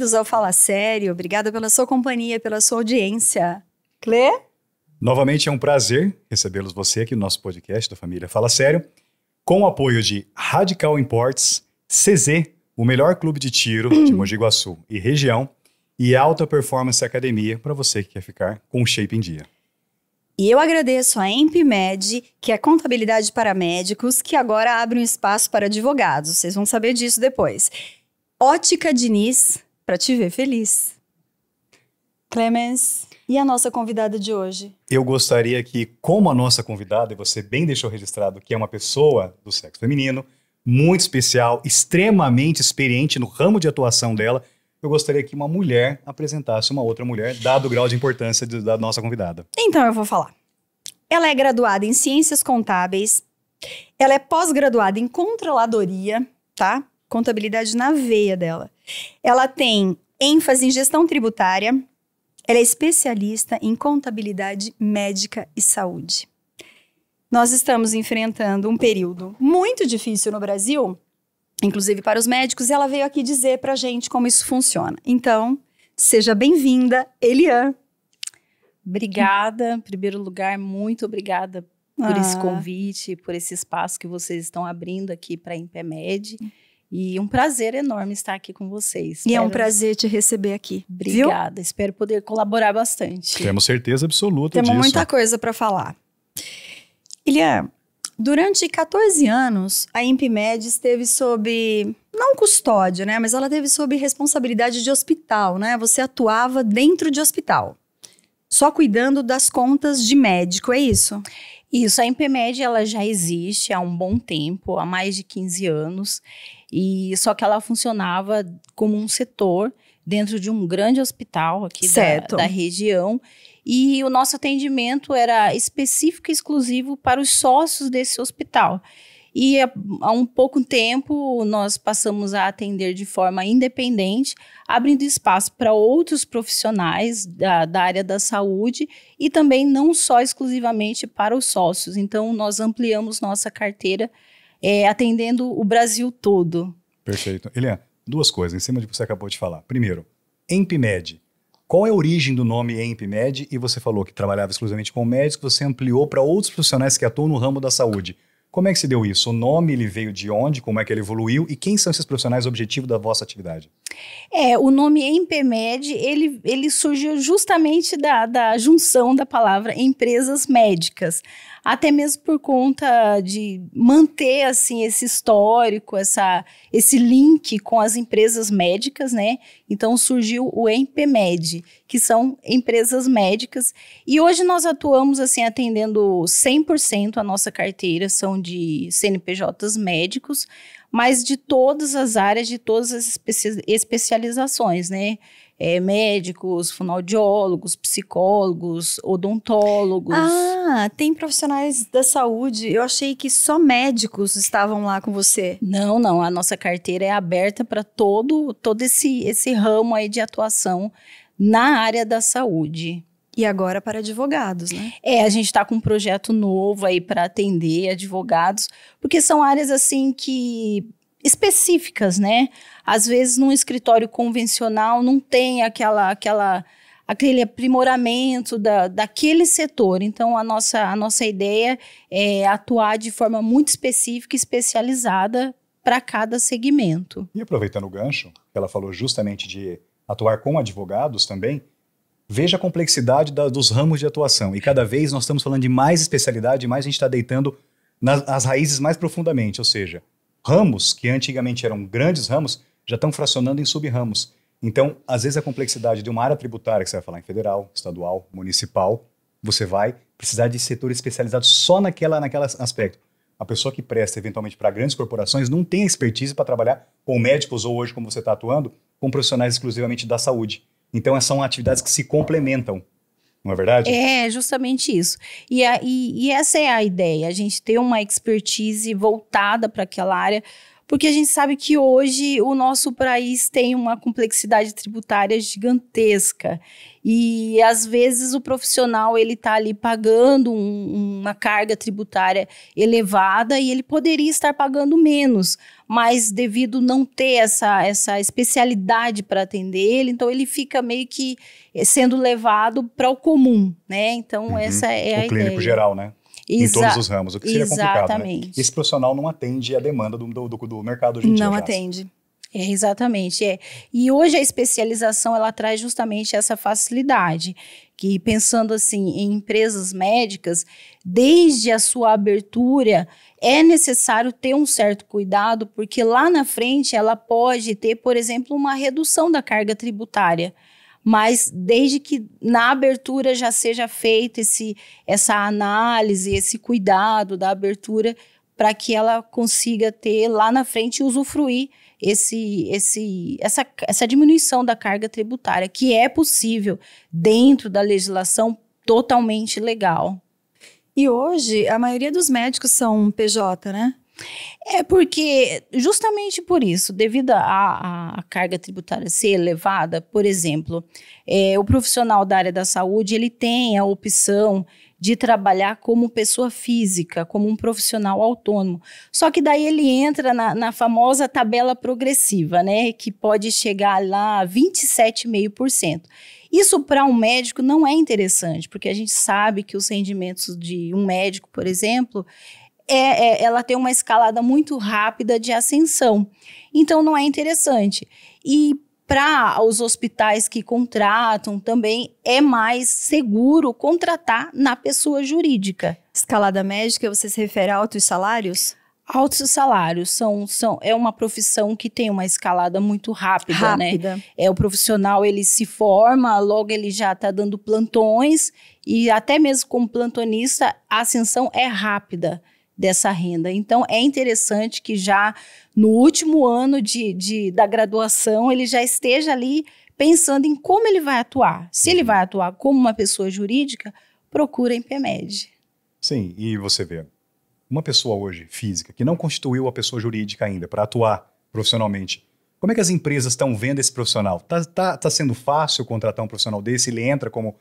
bem-vindos ao Fala Sério. Obrigada pela sua companhia, pela sua audiência. Clê? Novamente é um prazer recebê-los você aqui no nosso podcast da família Fala Sério, com o apoio de Radical Imports, CZ, o melhor clube de tiro de Mogi Guaçu e região, e Alta Performance Academia, para você que quer ficar com o shape em dia. E eu agradeço a EMPMed, que é contabilidade para médicos, que agora abre um espaço para advogados. Vocês vão saber disso depois. Ótica Diniz, para te ver feliz. Clemens, e a nossa convidada de hoje? Eu gostaria que, como a nossa convidada, e você bem deixou registrado que é uma pessoa do sexo feminino, muito especial, extremamente experiente no ramo de atuação dela, eu gostaria que uma mulher apresentasse uma outra mulher, dado o grau de importância da nossa convidada. Então eu vou falar. Ela é graduada em Ciências Contábeis, ela é pós-graduada em Controladoria, tá? Contabilidade na veia dela. Ela tem ênfase em Gestão Tributária, ela é especialista em Contabilidade Médica e Saúde. Nós estamos enfrentando um período muito difícil no Brasil, inclusive para os médicos, e ela veio aqui dizer pra gente como isso funciona. Então, seja bem-vinda, Eliane. Obrigada, em primeiro lugar, muito obrigada por esse convite, por esse espaço que vocês estão abrindo aqui para a EMPMed. E um prazer enorme estar aqui com vocês. E é um prazer te receber aqui. Obrigada, viu? Espero poder colaborar bastante. Temos certeza absoluta disso. Temos muita coisa para falar. Eliane, durante 14 anos, a EMPMed esteve sob, não custódia, né? Mas ela teve sob responsabilidade de hospital, né? Você atuava dentro de hospital, só cuidando das contas de médico, é isso? Isso, a EMPMed ela já existe há um bom tempo, há mais de 15 anos, e só que ela funcionava como um setor dentro de um grande hospital aqui da região, e o nosso atendimento era específico e exclusivo para os sócios desse hospital. E há um pouco tempo nós passamos a atender de forma independente, abrindo espaço para outros profissionais da área da saúde e também não só exclusivamente para os sócios. Então nós ampliamos nossa carteira atendendo o Brasil todo. Perfeito. Eliane, duas coisas em cima do que você acabou de falar. Primeiro, EMPMed. Qual é a origem do nome EMPMed? E você falou que trabalhava exclusivamente com médicos, você ampliou para outros profissionais que atuam no ramo da saúde. Como é que se deu isso? O nome, ele veio de onde? Como é que ele evoluiu? E quem são esses profissionais objetivo da vossa atividade? O nome EMPMed, ele surgiu justamente da junção da palavra empresas médicas. Até mesmo por conta de manter, assim, esse histórico, esse link com as empresas médicas, né? Então, surgiu o EMPMed, que são empresas médicas. E hoje nós atuamos, assim, atendendo 100% a nossa carteira, são de CNPJs médicos, mas de todas as áreas, de todas as especializações, né? Médicos, fonoaudiólogos, psicólogos, odontólogos. Ah, tem profissionais da saúde. Eu achei que só médicos estavam lá com você. Não. A nossa carteira é aberta para todo esse ramo aí de atuação na área da saúde. E agora para advogados, né? A gente está com um projeto novo aí para atender advogados, porque são áreas assim que específicas, né? Às vezes num escritório convencional não tem aquele aprimoramento daquele setor. Então a nossa ideia é atuar de forma muito específica e especializada para cada segmento. E aproveitando o gancho, que ela falou justamente de atuar com advogados também, veja a complexidade dos ramos de atuação. E cada vez nós estamos falando de mais especialidade, mais a gente está deitando nas raízes mais profundamente, ou seja, ramos que antigamente eram grandes ramos, já estão fracionando em sub-ramos. Então, às vezes a complexidade de uma área tributária, que você vai falar em federal, estadual, municipal, você vai precisar de setor especializado só naquele aspecto. A pessoa que presta eventualmente para grandes corporações não tem expertise para trabalhar com médicos ou hoje, como você está atuando, com profissionais exclusivamente da saúde. Então, são atividades que se complementam. Não é verdade? É justamente isso. E essa é a ideia, a gente ter uma expertise voltada para aquela área, porque a gente sabe que hoje o nosso país tem uma complexidade tributária gigantesca. E, às vezes, o profissional ele está ali pagando uma carga tributária elevada e ele poderia estar pagando menos, mas devido não ter essa especialidade para atender ele, então ele fica meio que sendo levado para o comum, né? Então, essa é a ideia. O clínico geral, né? Em todos os ramos, o que seria complicado, né? Esse profissional não atende a demanda do mercado hoje em dia. Não atende. Exatamente. E hoje a especialização, ela traz justamente essa facilidade, que pensando assim em empresas médicas, desde a sua abertura, é necessário ter um certo cuidado, porque lá na frente ela pode ter, por exemplo, uma redução da carga tributária. Mas desde que na abertura já seja feita essa análise, esse cuidado da abertura, para que ela consiga ter lá na frente e usufruir essa diminuição da carga tributária, que é possível dentro da legislação totalmente legal. E hoje, a maioria dos médicos são PJ, né? É porque, justamente por isso, devido à carga tributária ser elevada, por exemplo, o profissional da área da saúde, ele tem a opção de trabalhar como pessoa física, como um profissional autônomo. Só que daí ele entra na famosa tabela progressiva, né? Que pode chegar lá a 27,5%. Isso para um médico não é interessante, porque a gente sabe que os rendimentos de um médico, por exemplo, ela tem uma escalada muito rápida de ascensão. Então, não é interessante. E para os hospitais que contratam também é mais seguro contratar na pessoa jurídica. Escalada médica, você se refere a altos salários? Altos salários é uma profissão que tem uma escalada muito rápida, né? O profissional, ele se forma, logo ele já está dando plantões e até mesmo como plantonista, a ascensão é rápida dessa renda. Então, é interessante que já no último ano da graduação, ele já esteja ali pensando em como ele vai atuar. Se ele vai atuar como uma pessoa jurídica, procura a INPEMED. Sim, e você vê, uma pessoa hoje, física, que não constituiu a pessoa jurídica ainda para atuar profissionalmente, como é que as empresas estão vendo esse profissional? Tá sendo fácil contratar um profissional desse? Ele entra como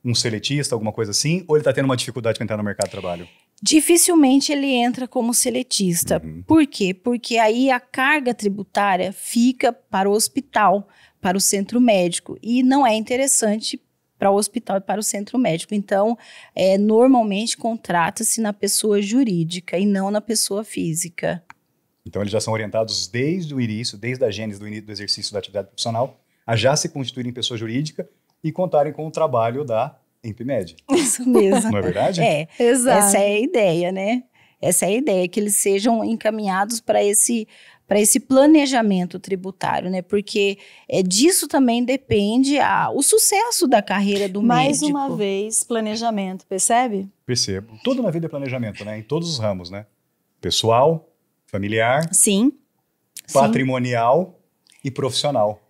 um seletista, alguma coisa assim? Ou ele está tendo uma dificuldade para entrar no mercado de trabalho? Dificilmente ele entra como seletista. Por quê? Porque aí a carga tributária fica para o hospital, para o centro médico. E não é interessante para o hospital e para o centro médico. Então, normalmente contrata-se na pessoa jurídica e não na pessoa física. Então, eles já são orientados desde o início, desde a gênese do início do exercício da atividade profissional, a já se constituírem pessoa jurídica e contarem com o trabalho da INPEMED. Isso mesmo. Não é verdade? Exato. Essa é a ideia, né? Essa é a ideia, que eles sejam encaminhados para esse planejamento tributário, né? Porque disso também depende o sucesso da carreira do Mais médico. uma vez, planejamento, percebe? Percebo. Tudo na vida é planejamento, né? Em todos os ramos, né? Pessoal, familiar, Sim. patrimonial e profissional.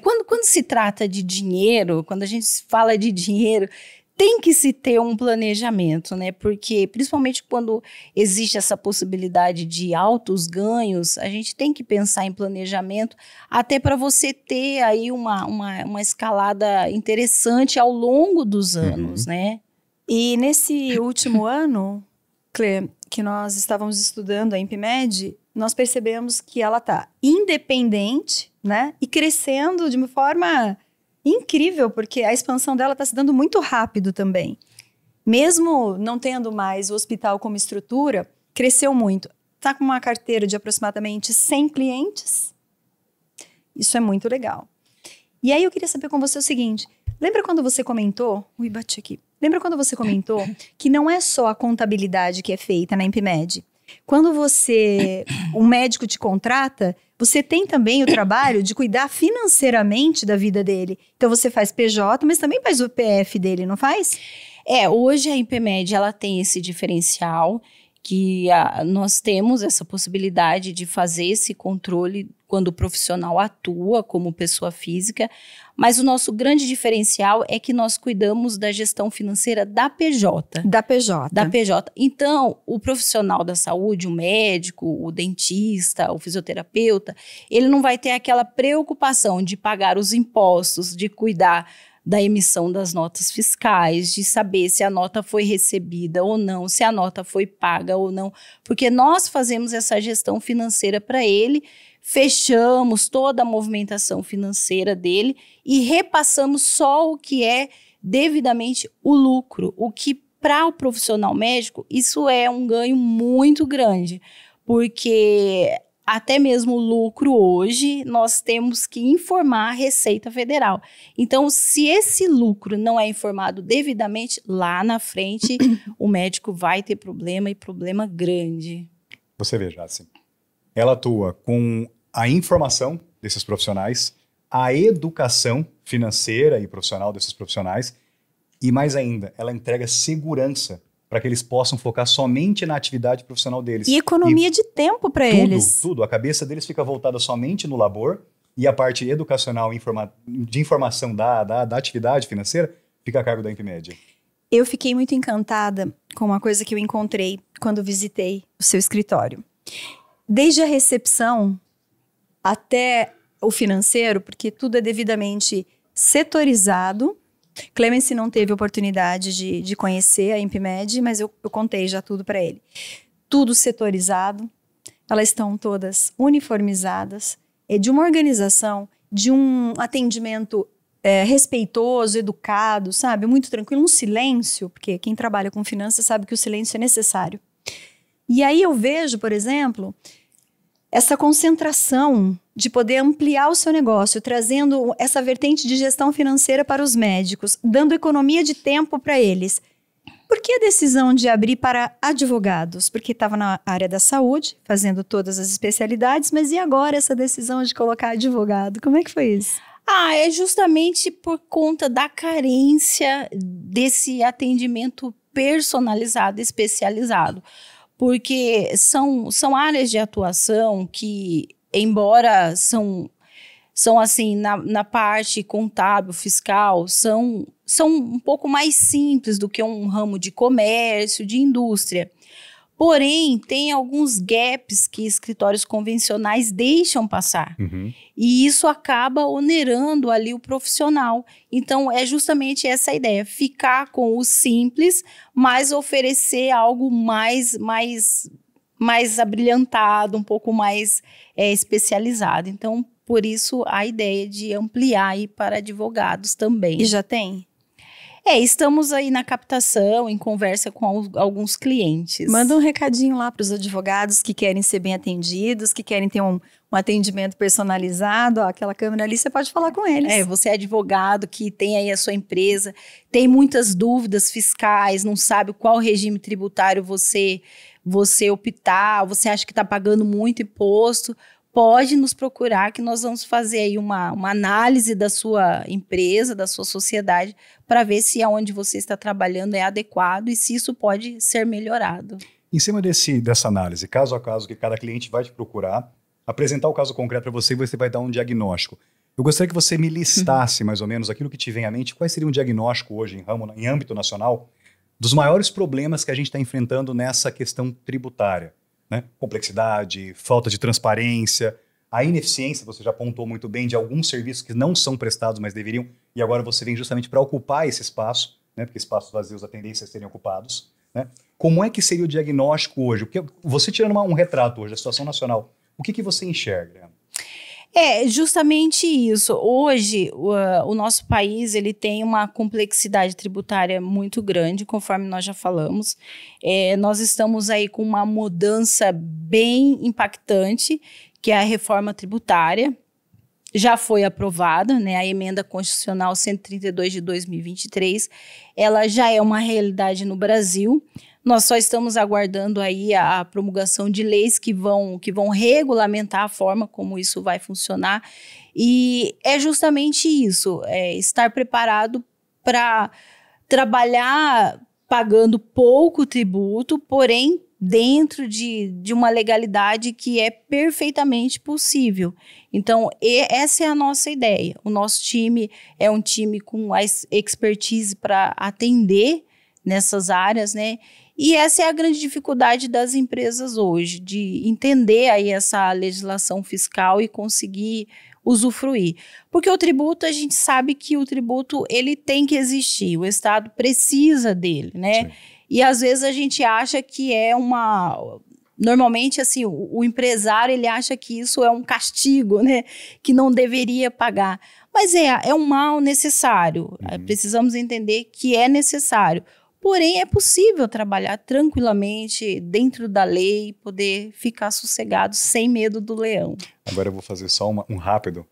Quando se trata de dinheiro, quando a gente fala de dinheiro, tem que se ter um planejamento, né? Porque, principalmente quando existe essa possibilidade de altos ganhos, a gente tem que pensar em planejamento, até para você ter aí uma escalada interessante ao longo dos anos, né? E nesse último ano, Clê, que nós estávamos estudando a INPEMED, nós percebemos que ela está independente, né? E crescendo de uma forma incrível, porque a expansão dela está se dando muito rápido também. Mesmo não tendo mais o hospital como estrutura, cresceu muito. Está com uma carteira de aproximadamente 100 clientes. Isso é muito legal. E aí eu queria saber com você o seguinte, lembra quando você comentou... Ui, bati aqui. Lembra quando você comentou que não é só a contabilidade que é feita na INPEMED? Quando um médico te contrata, você tem também o trabalho de cuidar financeiramente da vida dele. Então, você faz PJ, mas também faz o PF dele, não faz? Hoje a INPEMED, ela tem esse diferencial que nós temos essa possibilidade de fazer esse controle quando o profissional atua como pessoa física, mas o nosso grande diferencial é que nós cuidamos da gestão financeira da PJ. Da PJ. Da PJ. Então, o profissional da saúde, o médico, o dentista, o fisioterapeuta, ele não vai ter aquela preocupação de pagar os impostos, de cuidar da emissão das notas fiscais, de saber se a nota foi recebida ou não, se a nota foi paga ou não, porque nós fazemos essa gestão financeira para ele, fechamos toda a movimentação financeira dele e repassamos só o que é devidamente o lucro, o que para o profissional médico isso é um ganho muito grande, porque até mesmo o lucro hoje, nós temos que informar a Receita Federal. Então, se esse lucro não é informado devidamente, lá na frente, o médico vai ter problema e problema grande. Você veja, assim, ela atua com a informação desses profissionais, a educação financeira e profissional desses profissionais, e mais ainda, ela entrega segurança para que eles possam focar somente na atividade profissional deles. E economia de tempo para eles. Tudo. A cabeça deles fica voltada somente no labor e a parte educacional de informação da atividade financeira fica a cargo da INPMED. Eu fiquei muito encantada com uma coisa que eu encontrei quando visitei o seu escritório. Desde a recepção até o financeiro, porque tudo é devidamente setorizado. Clemence não teve oportunidade de conhecer a INPMED, mas eu contei já tudo para ele. Tudo setorizado, elas estão todas uniformizadas, de uma organização, de um atendimento respeitoso, educado, sabe? Muito tranquilo, um silêncio, porque quem trabalha com finanças sabe que o silêncio é necessário. E aí eu vejo, por exemplo, essa concentração de poder ampliar o seu negócio, trazendo essa vertente de gestão financeira para os médicos, dando economia de tempo para eles. Por que a decisão de abrir para advogados? Porque estava na área da saúde, fazendo todas as especialidades, mas e agora essa decisão de colocar advogado? Como é que foi isso? É justamente por conta da carência desse atendimento personalizado, especializado. Porque são áreas de atuação que, embora são assim, na parte contábil, fiscal, são um pouco mais simples do que um ramo de comércio, de indústria. Porém, tem alguns gaps que escritórios convencionais deixam passar. Uhum. E isso acaba onerando ali o profissional. Então, é justamente essa a ideia. Ficar com o simples, mas oferecer algo mais abrilhantado, um pouco mais especializado. Então, por isso, a ideia de ampliar aí para advogados também. E já tem? Estamos aí na captação, em conversa com alguns clientes. Manda um recadinho lá para os advogados que querem ser bem atendidos, que querem ter um atendimento personalizado. Aquela câmera ali, você pode falar com eles. Você é advogado que tem aí a sua empresa, tem muitas dúvidas fiscais, não sabe qual regime tributário você optar, você acha que está pagando muito imposto. Pode nos procurar que nós vamos fazer aí uma análise da sua empresa, da sua sociedade, para ver se aonde você está trabalhando é adequado e se isso pode ser melhorado. Em cima dessa análise, caso a caso, que cada cliente vai te procurar, apresentar o caso concreto para você e você vai dar um diagnóstico. Eu gostaria que você me listasse mais ou menos aquilo que te vem à mente, quais seria um diagnóstico hoje em âmbito nacional dos maiores problemas que a gente está enfrentando nessa questão tributária. Né? Complexidade, falta de transparência, a ineficiência, você já apontou muito bem, de alguns serviços que não são prestados, mas deveriam, e agora você vem justamente para ocupar esse espaço, né? Porque espaços vazios a tendência a serem ocupados. Né? Como é que seria o diagnóstico hoje? Porque você tirando um retrato hoje da situação nacional, o que você enxerga? Justamente isso. Hoje, o nosso país ele tem uma complexidade tributária muito grande, conforme nós já falamos. Nós estamos aí com uma mudança bem impactante, que é a reforma tributária. Já foi aprovada, né, a emenda constitucional 132 de 2023. Ela já é uma realidade no Brasil. Nós só estamos aguardando aí a promulgação de leis que vão regulamentar a forma como isso vai funcionar. E é justamente isso, estar preparado para trabalhar pagando pouco tributo, porém dentro de uma legalidade que é perfeitamente possível. Então, essa é a nossa ideia. O nosso time é um time com a expertise para atender nessas áreas, né? E essa é a grande dificuldade das empresas hoje, de entender aí essa legislação fiscal e conseguir usufruir. Porque o tributo, a gente sabe que o tributo, ele tem que existir, o Estado precisa dele, né? Sim. E às vezes a gente acha que é normalmente, assim, o empresário, ele acha que isso é um castigo, né? Que não deveria pagar. Mas é um mal necessário. Precisamos entender que é necessário. Porém, é possível trabalhar tranquilamente dentro da lei, poder ficar sossegado, sem medo do leão. Agora eu vou fazer só um rápido.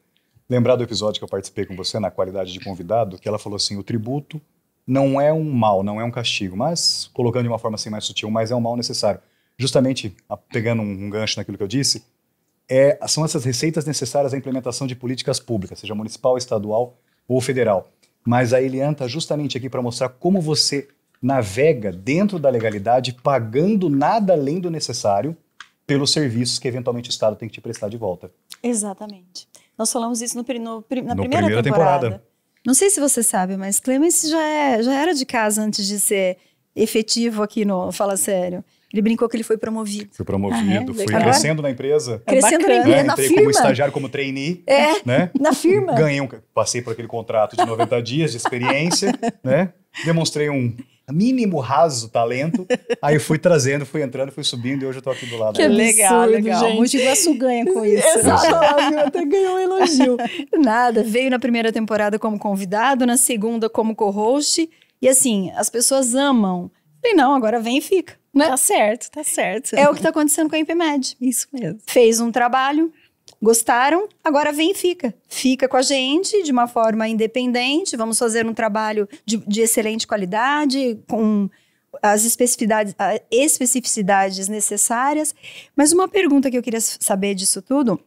Lembrar do episódio que eu participei com você, na qualidade de convidado, que ela falou assim, o tributo não é um mal, não é um castigo, mas, colocando de uma forma assim mais sutil, mas é um mal necessário. Justamente, pegando um gancho naquilo que eu disse, são essas receitas necessárias à implementação de políticas públicas, seja municipal, estadual ou federal. Mas a Eliane está justamente aqui para mostrar como você navega dentro da legalidade, pagando nada além do necessário pelos serviços que eventualmente o Estado tem que te prestar de volta. Exatamente. Nós falamos isso na primeira primeira temporada. Não sei se você sabe, mas Clemens já era de casa antes de ser efetivo aqui no Fala Sério. Ele brincou que ele foi promovido. Fui promovido, fui legal. crescendo na empresa. Crescendo bacana. na empresa, na Entrei firma. como estagiário, como trainee. Né? Na firma. Passei por aquele contrato de 90 dias de experiência, né? Demonstrei um mínimo raso talento, aí fui trazendo, fui entrando, fui subindo e hoje eu tô aqui do lado. Que absurdo, legal. gente. Mogi Guaçu ganha com isso. Exato, até ganhou um elogio. Nada, veio na primeira temporada como convidado, na segunda como co-host, e assim, as pessoas amam. Falei, não, agora vem e fica, né? Tá certo, tá certo. É o que tá acontecendo com a IPMED. Isso mesmo. Fez um trabalho, gostaram, agora vem e fica. Fica com a gente de uma forma independente, vamos fazer um trabalho de excelente qualidade, com as especificidades necessárias. Mas uma pergunta que eu queria saber disso tudo,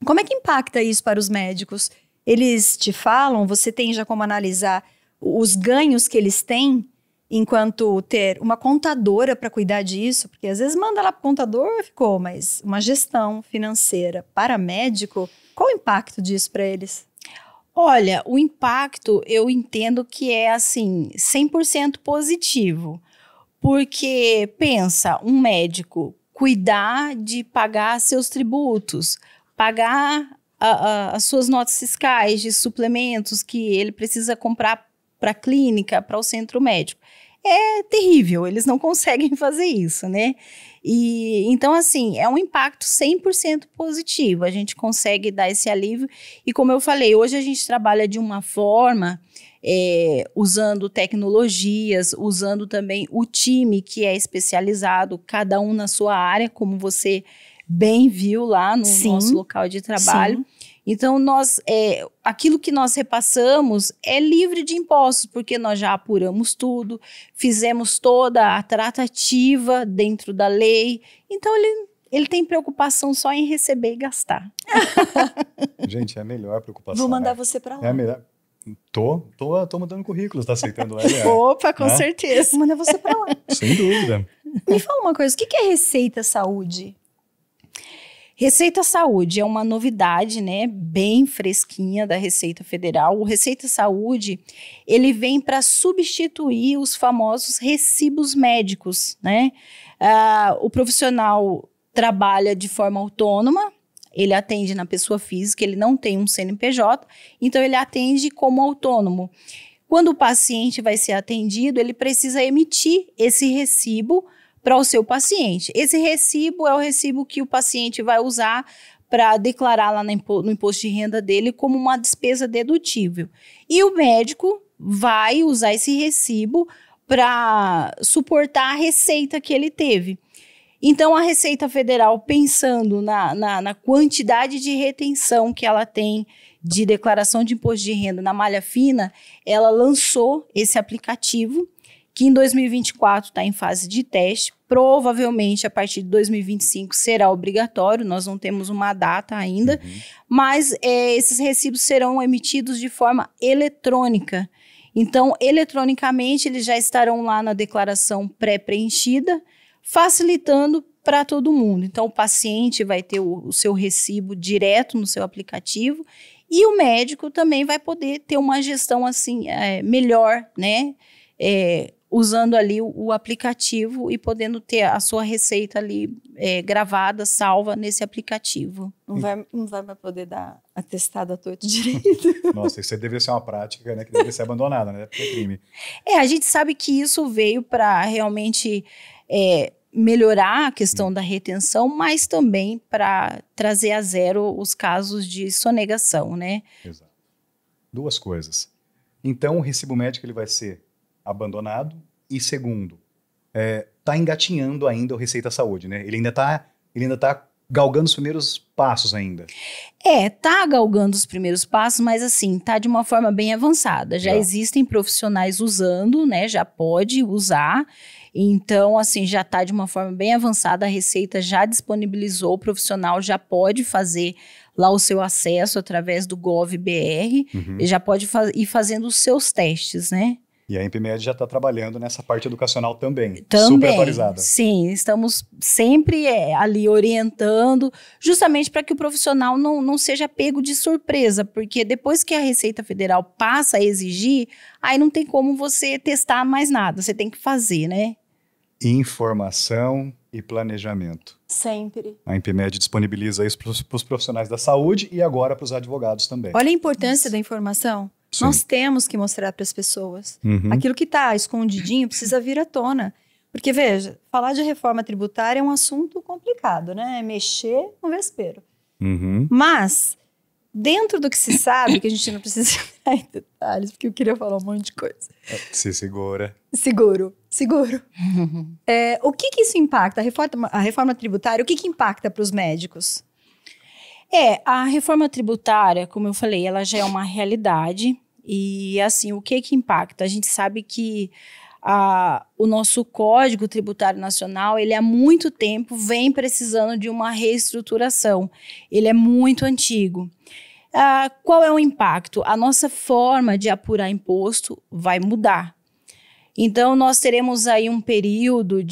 como é que impacta isso para os médicos? Eles te falam, você tem já como analisar os ganhos que eles têm enquanto ter uma contadora para cuidar disso, porque às vezes manda lá para o contador, ficou, mas uma gestão financeira para médico, qual o impacto disso para eles? Olha, o impacto eu entendo que é assim, 100% positivo, porque pensa, um médico cuidar de pagar seus tributos, pagar as suas notas fiscais de suplementos que ele precisa comprar para a clínica, para o centro médico. É terrível, eles não conseguem fazer isso, né? E então, assim, é um impacto 100% positivo, a gente consegue dar esse alívio. E como eu falei, hoje a gente trabalha de uma forma, usando tecnologias, usando também o time que é especializado, cada um na sua área, como você bem viu lá no nosso local de trabalho. Sim. Então, aquilo que nós repassamos é livre de impostos, porque nós já apuramos tudo, fizemos toda a tratativa dentro da lei. Então, ele tem preocupação só em receber e gastar. Gente, é a melhor preocupação. Vou mandar né? você para lá. É a melhor. Tô mudando currículos, tá aceitando o LR. Opa, com certeza. Vou mandar você para lá. Sem dúvida. Me fala uma coisa, o que é Receita Saúde? Receita Saúde é uma novidade, né, bem fresquinha da Receita Federal. O Receita Saúde, ele vem para substituir os famosos recibos médicos, né? O profissional trabalha de forma autônoma, ele atende na pessoa física, ele não tem um CNPJ, então ele atende como autônomo. Quando o paciente vai ser atendido, ele precisa emitir esse recibo para o seu paciente. Esse recibo é o recibo que o paciente vai usar para declarar lá no imposto de renda dele como uma despesa dedutível. E o médico vai usar esse recibo para suportar a receita que ele teve. Então, a Receita Federal, pensando na quantidade de retenção que ela tem de declaração de imposto de renda na malha fina, ela lançou esse aplicativo, que em 2024 está em fase de teste, provavelmente a partir de 2025 será obrigatório, nós não temos uma data ainda, mas esses recibos serão emitidos de forma eletrônica. Então, eletronicamente, eles já estarão lá na declaração pré-preenchida, facilitando para todo mundo. Então, o paciente vai ter o seu recibo direto no seu aplicativo e o médico também vai poder ter uma gestão assim melhor, né? Usando ali o aplicativo e podendo ter a sua receita ali gravada, salva nesse aplicativo. Não vai mais poder dar atestado à torto direito. Nossa, isso deveria ser uma prática, né, que deveria ser abandonada, né? Porque é crime. A gente sabe que isso veio para realmente melhorar a questão da retenção, mas também para trazer a zero os casos de sonegação, né? Exato. Duas coisas. Então, o recibo médico ele vai ser abandonado e, segundo, tá engatinhando ainda o Receita Saúde, né? Ele ainda tá galgando os primeiros passos ainda. Tá galgando os primeiros passos, mas assim, tá de uma forma bem avançada. Já existem profissionais usando, né? Já pode usar. Então, assim, já tá de uma forma bem avançada. A Receita já disponibilizou, o profissional já pode fazer lá o seu acesso através do Gov.br. Ele já pode ir fazendo os seus testes, né? E a INPMed já está trabalhando nessa parte educacional também, também, super atualizada. Sim, estamos sempre ali orientando, justamente para que o profissional não seja pego de surpresa, porque depois que a Receita Federal passa a exigir, aí não tem como você testar mais nada, você tem que fazer, né? Informação e planejamento. Sempre. A INPMed disponibiliza isso para os profissionais da saúde e agora para os advogados também. Olha a importância da informação. Sim. Nós temos que mostrar para as pessoas. Aquilo que está escondidinho precisa vir à tona. Porque, veja, falar de reforma tributária é um assunto complicado, né? É mexer no vespeiro. Mas, dentro do que se sabe, que a gente não precisa entrar em detalhes, porque eu queria falar um monte de coisa. Se segura. Seguro. O que isso impacta? A reforma tributária, o que impacta para os médicos? A reforma tributária, como eu falei, ela já é uma realidade e, assim, o que impacta? A gente sabe que o nosso Código Tributário Nacional, ele há muito tempo vem precisando de uma reestruturação. Ele é muito antigo. Qual é o impacto? A nossa forma de apurar imposto vai mudar. Então, nós teremos aí um período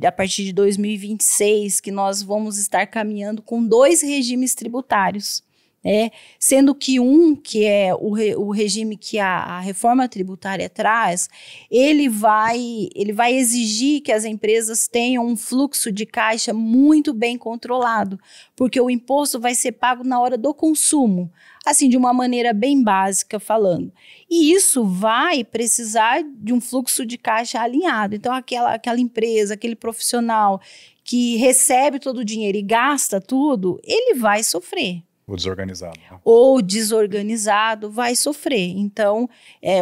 a partir de 2026, que nós vamos estar caminhando com 2 regimes tributários, né? Sendo que que é o regime que a reforma tributária traz, ele vai exigir que as empresas tenham um fluxo de caixa muito bem controlado, porque o imposto vai ser pago na hora do consumo, assim, de uma maneira bem básica falando. E isso vai precisar de um fluxo de caixa alinhado. Então, aquela empresa, aquele profissional que recebe todo o dinheiro e gasta tudo, ele vai sofrer. Ou desorganizado. Né? Ou desorganizado vai sofrer. Então,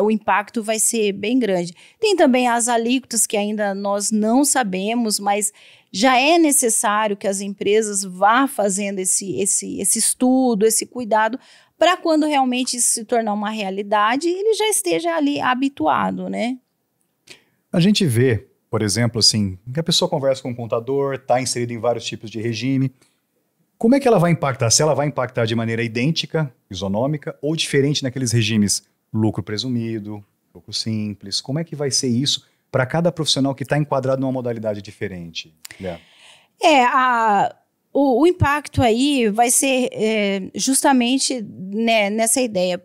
o impacto vai ser bem grande. Tem também as alíquotas que ainda nós não sabemos, mas já é necessário que as empresas vá fazendo esse estudo, esse cuidado, para quando realmente isso se tornar uma realidade, ele já esteja ali habituado, né? A gente vê, por exemplo, assim, que a pessoa conversa com um contador, está inserida em vários tipos de regime. Como é que ela vai impactar? Se ela vai impactar de maneira idêntica, isonômica, ou diferente naqueles regimes lucro presumido, lucro simples? Como é que vai ser isso para cada profissional que está enquadrado numa modalidade diferente? O impacto aí vai ser justamente nessa ideia.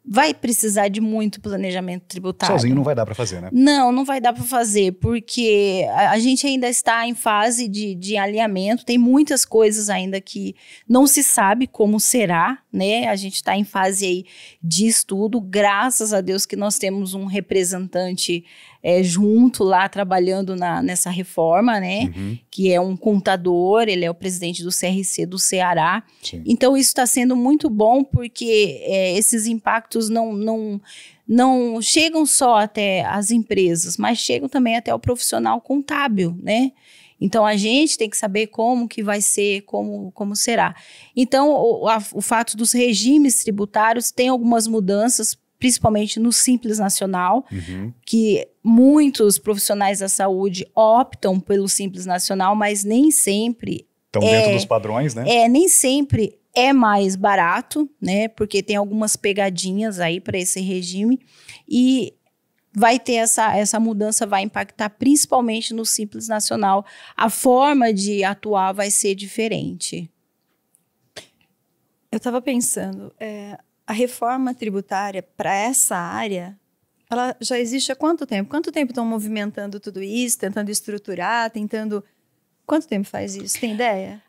Vai precisar de muito planejamento tributário. Sozinho não vai dar para fazer, né? Não vai dar para fazer, porque a gente ainda está em fase de alinhamento, tem muitas coisas ainda que não se sabe como será, né? A gente está em fase aí de estudo, graças a Deus que nós temos um representante junto lá, trabalhando nessa reforma, né? Que é um contador, ele é o presidente do CRC do Ceará. Sim. Então, isso está sendo muito bom, porque esses impactos não chegam só até as empresas, mas chegam também até o profissional contábil, né? Então, a gente tem que saber como que vai ser, como será. Então, o fato dos regimes tributários tem algumas mudanças, principalmente no Simples Nacional, que muitos profissionais da saúde optam pelo Simples Nacional, mas nem sempre... Estão dentro dos padrões, né? Nem sempre é mais barato, né? Porque tem algumas pegadinhas aí para esse regime e vai ter essa mudança, vai impactar principalmente no Simples Nacional. A forma de atuar vai ser diferente. Eu estava pensando, a reforma tributária para essa área, ela já existe há quanto tempo? Quanto tempo estão movimentando tudo isso, tentando estruturar, tentando... Quanto tempo faz isso? Tem ideia?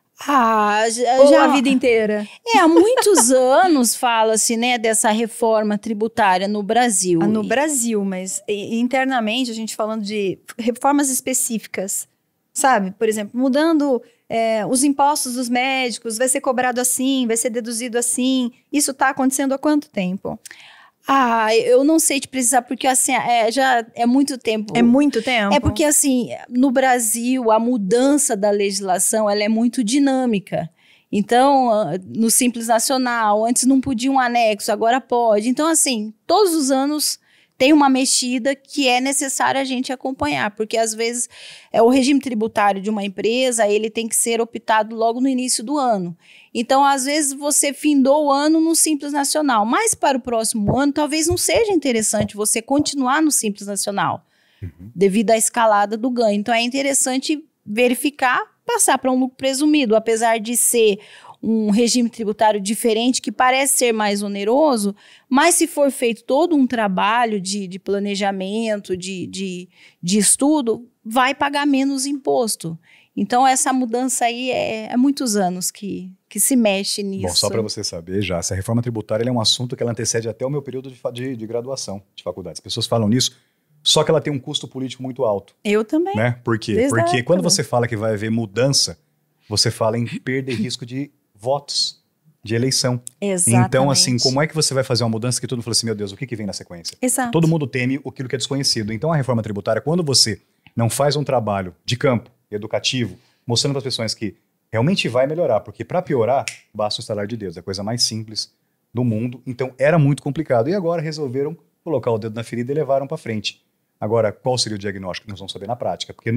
Ou Já a vida inteira? há muitos anos fala-se, né, dessa reforma tributária no Brasil. No Brasil, mas internamente a gente falando de reformas específicas, sabe? Por exemplo, mudando os impostos dos médicos, vai ser cobrado assim, vai ser deduzido assim. Isso está acontecendo há quanto tempo? Eu não sei te precisar, porque assim, já é muito tempo. É muito tempo? É porque assim, no Brasil, a mudança da legislação, ela é muito dinâmica. Então, no Simples Nacional, antes não podia um anexo, agora pode. Então, assim, todos os anos tem uma mexida que é necessário a gente acompanhar, porque às vezes o regime tributário de uma empresa, ele tem que ser optado logo no início do ano. Então, às vezes, você findou o ano no Simples Nacional, mas para o próximo ano, talvez não seja interessante você continuar no Simples Nacional, devido à escalada do ganho. Então, é interessante verificar, passar para um lucro presumido, apesar de ser um regime tributário diferente, que parece ser mais oneroso, mas se for feito todo um trabalho de planejamento, de estudo, vai pagar menos imposto. Então, essa mudança aí é muitos anos que se mexe nisso. Bom, só para você saber já, essa reforma tributária é um assunto que ela antecede até o meu período de graduação de faculdade. As pessoas falam nisso, só que ela tem um custo político muito alto. Eu também. Né? Por quê? Desde Porque quando época, você fala que vai haver mudança, você fala em perda e risco de votos, de eleição. Exatamente. Então, assim, como é que você vai fazer uma mudança que todo mundo fala assim, meu Deus, o que vem na sequência? Exato. Todo mundo teme aquilo que é desconhecido. Então, a reforma tributária, quando você não faz um trabalho de campo, educativo, mostrando para as pessoas que realmente vai melhorar, porque para piorar, basta o estalar de dedos, é a coisa mais simples do mundo. Então, era muito complicado. E agora resolveram colocar o dedo na ferida e levaram para frente. Agora, qual seria o diagnóstico? Nós vamos saber na prática, porque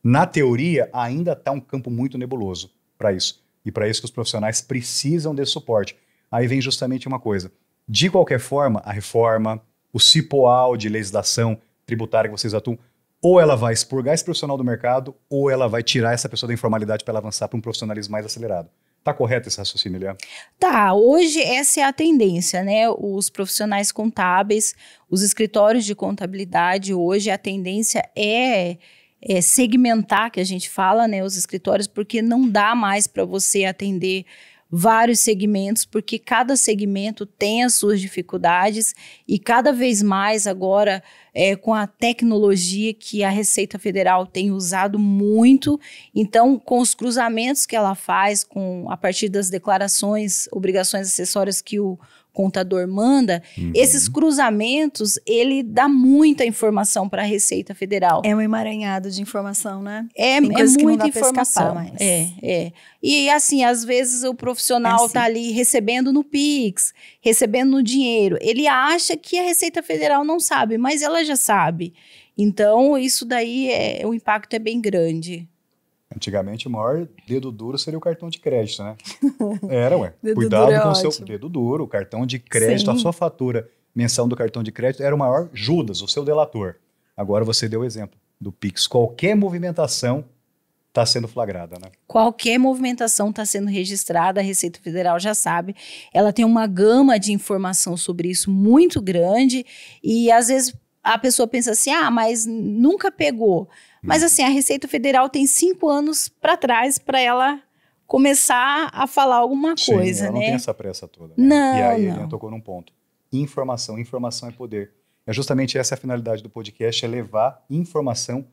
na teoria ainda está um campo muito nebuloso para isso. E para isso que os profissionais precisam desse suporte. Aí vem justamente uma coisa. De qualquer forma, a reforma, o cipoal de legislação tributária que vocês atuam, ou ela vai expurgar esse profissional do mercado, ou ela vai tirar essa pessoa da informalidade para ela avançar para um profissionalismo mais acelerado. Tá correto esse raciocínio, Léa? Tá, hoje essa é a tendência, né? Os profissionais contábeis, os escritórios de contabilidade, hoje a tendência é segmentar, que a gente fala, né, os escritórios, porque não dá mais para você atender vários segmentos, porque cada segmento tem as suas dificuldades e cada vez mais agora, com a tecnologia que a Receita Federal tem usado muito, então com os cruzamentos que ela faz, a partir das declarações, obrigações acessórias que o contador manda, esses cruzamentos, ele dá muita informação para a Receita Federal. É um emaranhado de informação, né? É muita informação. Mais. E assim, às vezes o profissional tá ali recebendo no Pix, recebendo no dinheiro. Ele acha que a Receita Federal não sabe, mas ela já sabe. Então, isso daí, o impacto é bem grande. Antigamente, o maior dedo duro seria o cartão de crédito, né? Era, ué. Dedo Cuidado duro é com o seu ótimo. dedo duro, o cartão de crédito, a sua fatura mensal do cartão de crédito era o maior Judas, o seu delator. Agora você deu o exemplo do Pix. Qualquer movimentação está sendo flagrada, né? Qualquer movimentação está sendo registrada, a Receita Federal já sabe. Ela tem uma gama de informação sobre isso muito grande e às vezes a pessoa pensa assim, mas nunca pegou. Mas assim, a Receita Federal tem 5 anos para trás para ela começar a falar alguma coisa, ela não né? tem essa pressa toda. Né? Não, e aí não. ele tocou num ponto. Informação é poder. É justamente essa a finalidade do podcast, é levar informação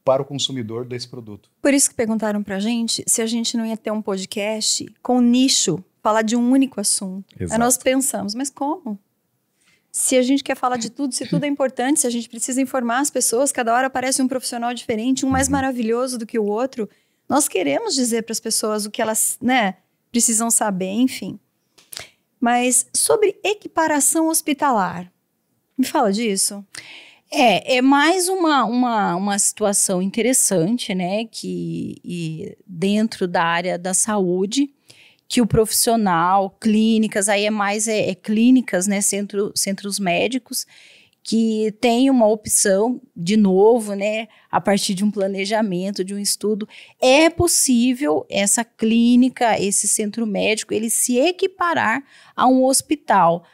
para o consumidor desse produto. Por isso que perguntaram pra gente se a gente não ia ter um podcast com nicho, falar de um único assunto. Exato. Aí nós pensamos, mas como? Se a gente quer falar de tudo, se tudo é importante, se a gente precisa informar as pessoas, cada hora aparece um profissional diferente, um mais maravilhoso do que o outro, nós queremos dizer para as pessoas o que elas, né, precisam saber, enfim. Mas sobre equiparação hospitalar, me fala disso. É mais uma situação interessante, né, que dentro da área da saúde, que o profissional, clínicas, aí é mais clínicas, né, centros médicos, que tem uma opção, de novo, né, a partir de um planejamento, de um estudo, é possível essa clínica, esse centro médico, ele se equiparar a um hospital.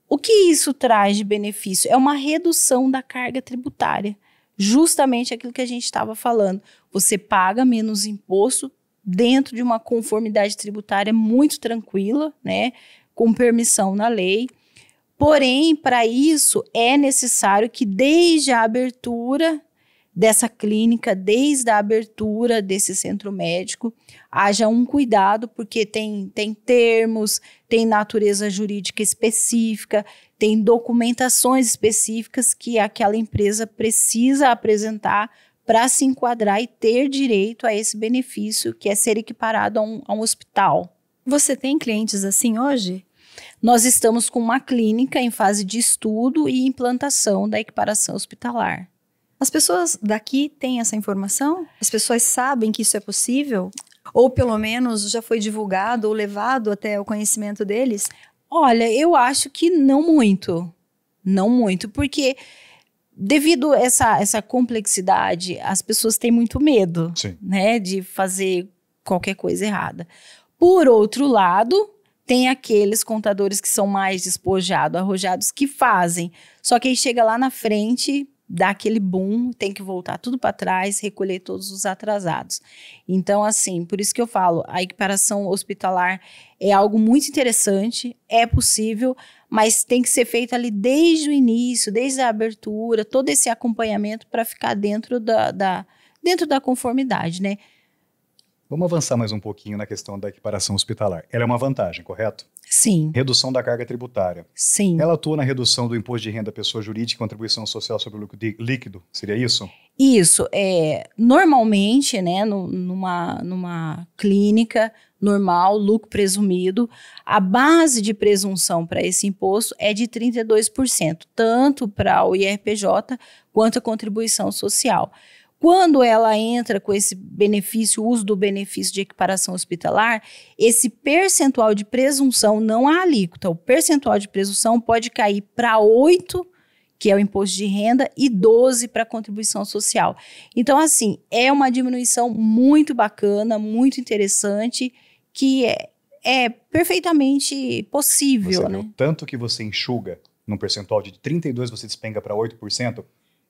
O que isso traz de benefício? É uma redução da carga tributária, justamente aquilo que a gente estava falando. Você paga menos imposto dentro de uma conformidade tributária muito tranquila, né, com permissão na lei. Porém, para isso, é necessário que desde a abertura dessa clínica, desde a abertura desse centro médico, haja um cuidado, porque tem termos, tem natureza jurídica específica, tem documentações específicas que aquela empresa precisa apresentar para se enquadrar e ter direito a esse benefício, que é ser equiparado a um hospital. Você tem clientes assim hoje? Nós estamos com uma clínica em fase de estudo e implantação da equiparação hospitalar. As pessoas daqui têm essa informação? As pessoas sabem que isso é possível? Ou pelo menos já foi divulgado ou levado até o conhecimento deles? Olha, eu acho que não muito. Não muito, porque devido a essa complexidade, as pessoas têm muito medo, né, de fazer qualquer coisa errada. Por outro lado, tem aqueles contadores que são mais despojados, arrojados, que fazem. Só que aí chega lá na frente, dá aquele boom, tem que voltar tudo para trás, recolher todos os atrasados. Então, assim, por isso que eu falo, a equiparação hospitalar é algo muito interessante, é possível, mas tem que ser feito ali desde o início, desde a abertura, todo esse acompanhamento para ficar dentro da conformidade, né? Vamos avançar mais um pouquinho na questão da equiparação hospitalar. Ela é uma vantagem, correto? Sim. Redução da carga tributária. Sim. Ela atua na redução do imposto de renda da pessoa jurídica e contribuição social sobre o lucro líquido, seria isso? Isso. Normalmente, né, numa clínica normal, lucro presumido, a base de presunção para esse imposto é de 32%, tanto para o IRPJ quanto a contribuição social. Quando ela entra com esse benefício, o uso do benefício de equiparação hospitalar, esse percentual de presunção, não há alíquota, o percentual de presunção pode cair para 8%, que é o imposto de renda, e 12% para a contribuição social. Então, assim, é uma diminuição muito bacana, muito interessante, que é perfeitamente possível. Você né? viu, tanto que você enxuga num percentual de 32%, você despenga para 8%,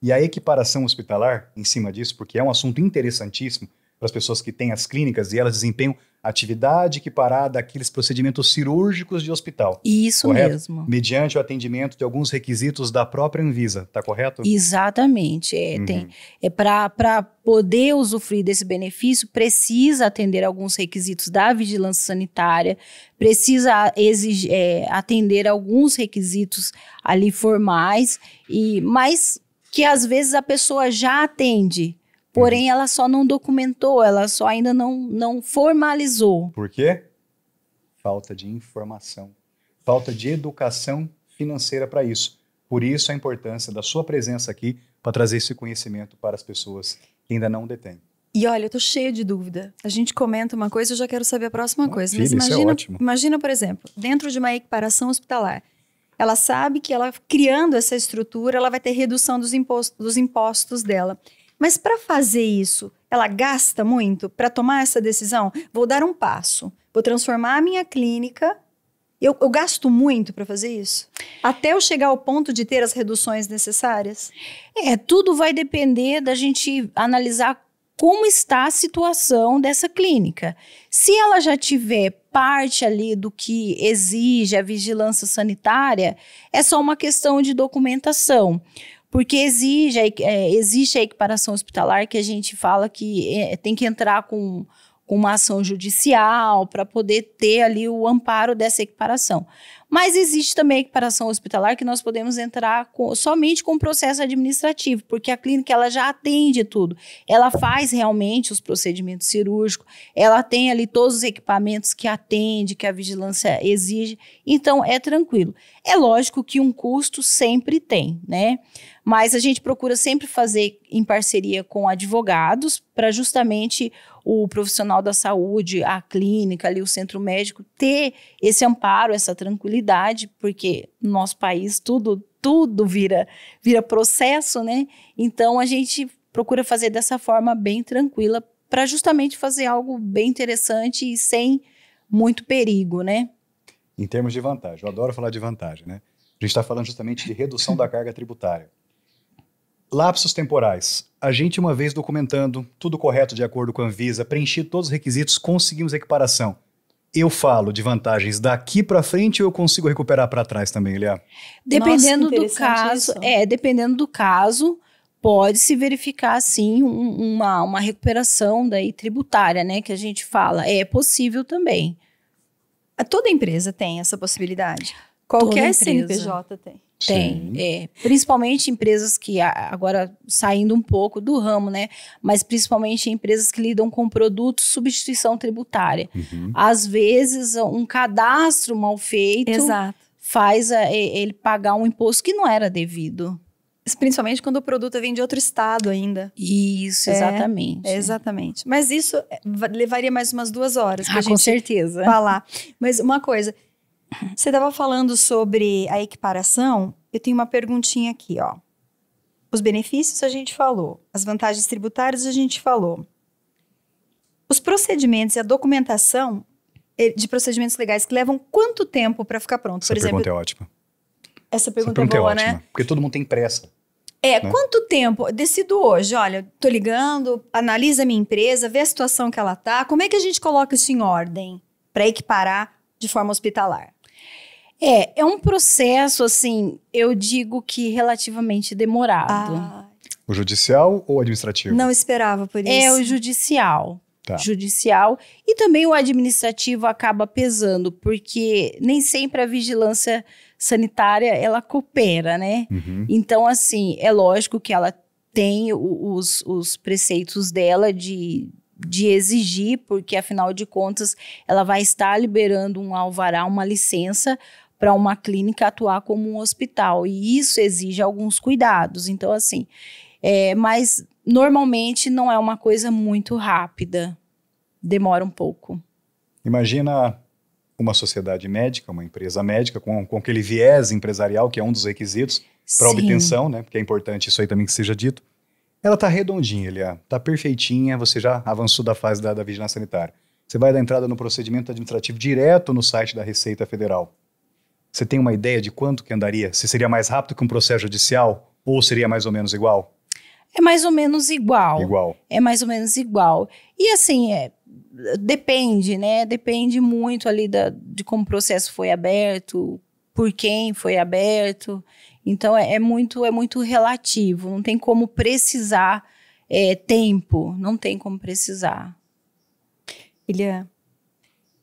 e a equiparação hospitalar, em cima disso, porque é um assunto interessantíssimo para as pessoas que têm as clínicas e elas desempenham atividade equiparada àqueles procedimentos cirúrgicos de hospital. Isso correto? Mesmo. Mediante o atendimento de alguns requisitos da própria Anvisa, tá correto? Exatamente. Para poder usufruir desse benefício, precisa atender alguns requisitos da vigilância sanitária, precisa atender alguns requisitos ali formais, mas que às vezes a pessoa já atende, porém ela só não documentou, ela só ainda não formalizou. Por quê? Falta de informação, falta de educação financeira para isso. Por isso a importância da sua presença aqui para trazer esse conhecimento para as pessoas que ainda não detêm. E olha, eu tô cheia de dúvida. A gente comenta uma coisa, eu já quero saber a próxima coisa. Mas Filha, isso é ótimo. Imagina, por exemplo, dentro de uma equiparação hospitalar, ela sabe que ela, criando essa estrutura, ela vai ter redução dos impostos dela. Mas para fazer isso, ela gasta muito para tomar essa decisão? Vou dar um passo, vou transformar a minha clínica. Eu gasto muito para fazer isso? Até eu chegar ao ponto de ter as reduções necessárias? Tudo vai depender da gente analisar como está a situação dessa clínica. Se ela já tiver parte ali do que exige a vigilância sanitária, é só uma questão de documentação. Porque existe a equiparação hospitalar, que a gente fala que tem que entrar com uma ação judicial para poder ter ali o amparo dessa equiparação. Mas existe também a equiparação hospitalar que nós podemos entrar somente com processo administrativo, porque a clínica ela já atende tudo. Ela faz realmente os procedimentos cirúrgicos, ela tem ali todos os equipamentos que atende, que a vigilância exige, então é tranquilo. É lógico que um custo sempre tem, né? Mas a gente procura sempre fazer em parceria com advogados para justamente o profissional da saúde, a clínica, ali, o centro médico, ter esse amparo, essa tranquilidade, porque no nosso país tudo vira processo, né? Então a gente procura fazer dessa forma bem tranquila para justamente fazer algo bem interessante e sem muito perigo, né? Em termos de vantagem, eu adoro falar de vantagem, né? A gente está falando justamente de redução da carga tributária. Lapsos temporais. A gente, uma vez documentando, tudo correto de acordo com a Anvisa, preenchido todos os requisitos, conseguimos equiparação. Eu falo de vantagens daqui para frente ou eu consigo recuperar para trás também, Elia? Dependendo Nossa, do caso, dependendo do caso, pode se verificar, sim, uma recuperação daí tributária, né, que a gente fala. É possível também. Toda empresa tem essa possibilidade. Qualquer CNPJ tem. Tem, principalmente empresas que, agora saindo um pouco do ramo, né, mas principalmente empresas que lidam com produtos substituição tributária. Às vezes, um cadastro mal feito faz ele pagar um imposto que não era devido. Principalmente quando o produto vem de outro estado ainda. Isso, exatamente. Exatamente. Mas isso levaria mais umas 2 horas pra gente com certeza. falar. Mas uma coisa, você estava falando sobre a equiparação, eu tenho uma perguntinha aqui, ó. Os benefícios a gente falou, as vantagens tributárias a gente falou. Os procedimentos e a documentação de procedimentos legais que levam quanto tempo para ficar pronto? Essa pergunta é ótima. Essa pergunta é boa, né? Porque todo mundo tem pressa. Né? Quanto tempo? Decido hoje, olha, tô ligando, analisa a minha empresa, vê a situação que ela tá, como é que a gente coloca isso em ordem para equiparar de forma hospitalar? É um processo, assim, eu digo que relativamente demorado. O judicial ou o administrativo? Não esperava por isso. É o judicial. Tá. Judicial. E também o administrativo acaba pesando, porque nem sempre a vigilância sanitária, ela coopera, né? Então, assim, é lógico que ela tem os preceitos dela de exigir, porque, afinal de contas, ela vai estar liberando um alvará, uma licença para uma clínica atuar como um hospital. E isso exige alguns cuidados. Então, assim, mas normalmente não é uma coisa muito rápida. Demora um pouco. Imagina uma sociedade médica, uma empresa médica, com aquele viés empresarial, que é um dos requisitos para obtenção, né? Porque é importante isso aí também que seja dito. Ela está redondinha, Elia, está perfeitinha, você já avançou da fase da vigilância sanitária. Você vai dar entrada no procedimento administrativo direto no site da Receita Federal. Você tem uma ideia de quanto que andaria? Se seria mais rápido que um processo judicial ou seria mais ou menos igual? É mais ou menos igual. Igual. É mais ou menos igual. E assim, depende, né? Depende muito ali de como o processo foi aberto, por quem foi aberto. Então, é muito relativo. Não tem como precisar tempo. Não tem como precisar. Elia,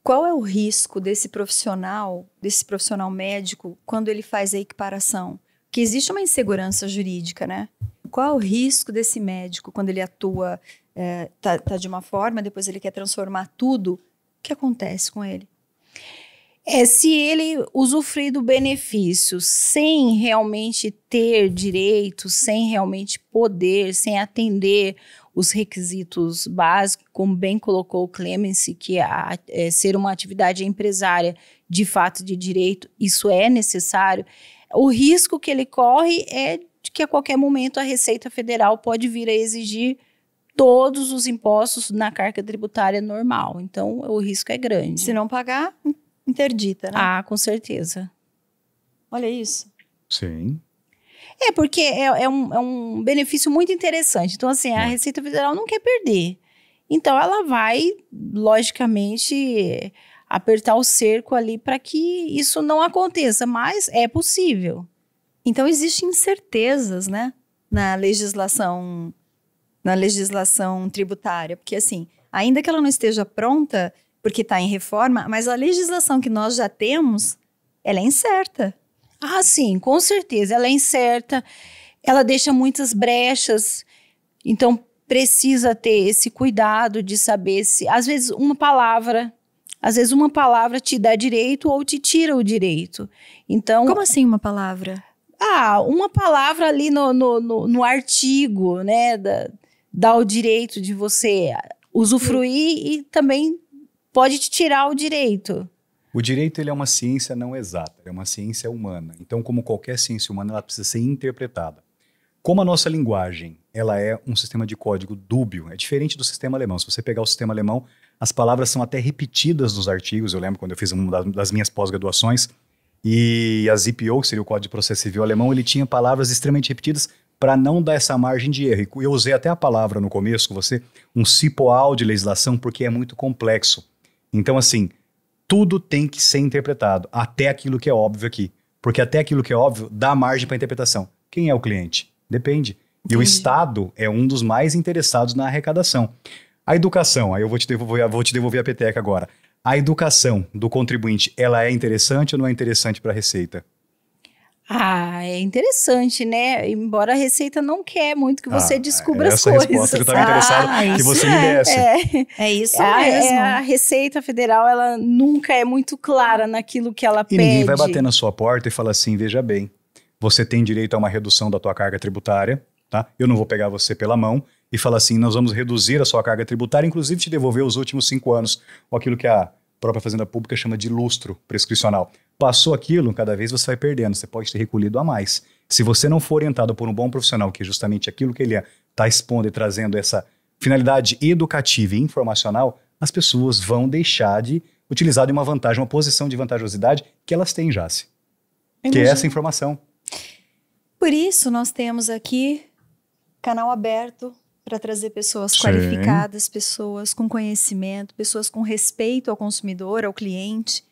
qual é o risco desse profissional médico, quando ele faz a equiparação? Porque existe uma insegurança jurídica, né? Qual é o risco desse médico quando ele atua, tá de uma forma, depois ele quer transformar tudo? O que acontece com ele? Se ele usufruir do benefício sem realmente ter direito, sem realmente poder, sem atender os requisitos básicos, como bem colocou o Clemency, que ser uma atividade empresária de fato de direito, isso é necessário. O risco que ele corre é de que a qualquer momento a Receita Federal pode vir a exigir todos os impostos na carga tributária normal. Então, o risco é grande. Se não pagar, interdita, né? Com certeza. Olha isso. Sim. Porque é um benefício muito interessante. Então, assim, a Receita Federal não quer perder. Então, ela vai, logicamente, apertar o cerco ali para que isso não aconteça, mas é possível. Então, existem incertezas, né, na legislação tributária, porque assim, ainda que ela não esteja pronta, porque está em reforma, mas a legislação que nós já temos, ela é incerta. Sim, com certeza, ela é incerta, ela deixa muitas brechas, então precisa ter esse cuidado de saber se, às vezes uma palavra te dá direito ou te tira o direito. Então, como assim uma palavra? Uma palavra ali no artigo, né? Dá o direito de você usufruir e também pode te tirar o direito. O direito ele é uma ciência não exata, é uma ciência humana. Então, como qualquer ciência humana, ela precisa ser interpretada. Como a nossa linguagem ela é um sistema de código dúbio, é diferente do sistema alemão. Se você pegar o sistema alemão, as palavras são até repetidas nos artigos. Eu lembro quando eu fiz uma das minhas pós-graduações, e a ZPO, que seria o Código de Processo Civil alemão, ele tinha palavras extremamente repetidas para não dar essa margem de erro. E eu usei até a palavra no começo com você, um cipoal de legislação, porque é muito complexo. Então, assim, tudo tem que ser interpretado, até aquilo que é óbvio aqui. Porque até aquilo que é óbvio dá margem para interpretação. Quem é o cliente? Depende. E o Estado é um dos mais interessados na arrecadação. A educação, aí eu vou te devolver a peteca agora. A educação do contribuinte, ela é interessante ou não é interessante para a Receita? É interessante, né? Embora a Receita não quer muito que você descubra as essa coisas. Essa resposta que eu estava interessado que você me desse. É isso mesmo. A Receita Federal, ela nunca é muito clara naquilo que ela pede. E ninguém vai bater na sua porta e falar assim, veja bem, você tem direito a uma redução da tua carga tributária, tá? Eu não vou pegar você pela mão e falar assim, nós vamos reduzir a sua carga tributária, inclusive te devolver os últimos 5 anos, ou aquilo que a própria Fazenda Pública chama de lustro prescricional. Passou aquilo, cada vez você vai perdendo, você pode ter recolhido a mais. Se você não for orientado por um bom profissional, que é justamente aquilo que ele está expondo e trazendo essa finalidade educativa e informacional, as pessoas vão deixar de utilizar de uma vantagem, uma posição de vantajosidade que elas têm, Jace. Que é essa informação. Por isso, nós temos aqui canal aberto para trazer pessoas qualificadas, pessoas com conhecimento, pessoas com respeito ao consumidor, ao cliente,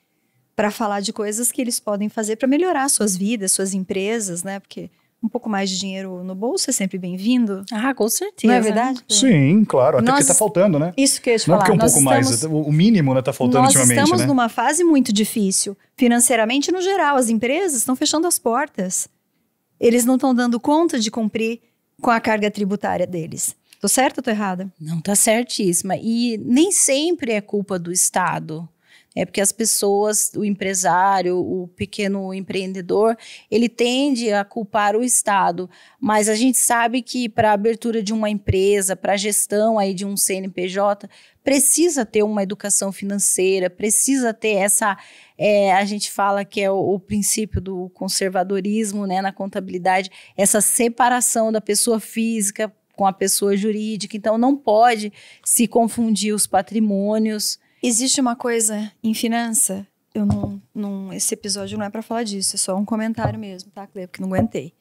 para falar de coisas que eles podem fazer para melhorar suas vidas, suas empresas, né? Porque um pouco mais de dinheiro no bolso é sempre bem-vindo. Com certeza. Não é verdade? Sim, claro. Até porque está faltando, né? Isso que eu ia te falar. falar. Não é porque um pouco mais, o mínimo está faltando ultimamente, né? Nós estamos numa fase muito difícil. Financeiramente, no geral, as empresas estão fechando as portas. Eles não estão dando conta de cumprir com a carga tributária deles. Tô certa ou tô errada? Não, tá certíssima. E nem sempre é culpa do Estado. É porque as pessoas, o empresário, o pequeno empreendedor, ele tende a culpar o Estado. Mas a gente sabe que para a abertura de uma empresa, para a gestão aí de um CNPJ, precisa ter uma educação financeira, precisa ter essa... a gente fala que é o princípio do conservadorismo, né, na contabilidade, essa separação da pessoa física com a pessoa jurídica. Então, não pode se confundir os patrimônios. Existe uma coisa em finança, esse episódio não é para falar disso, é só um comentário mesmo, tá, Cleia? Porque não aguentei.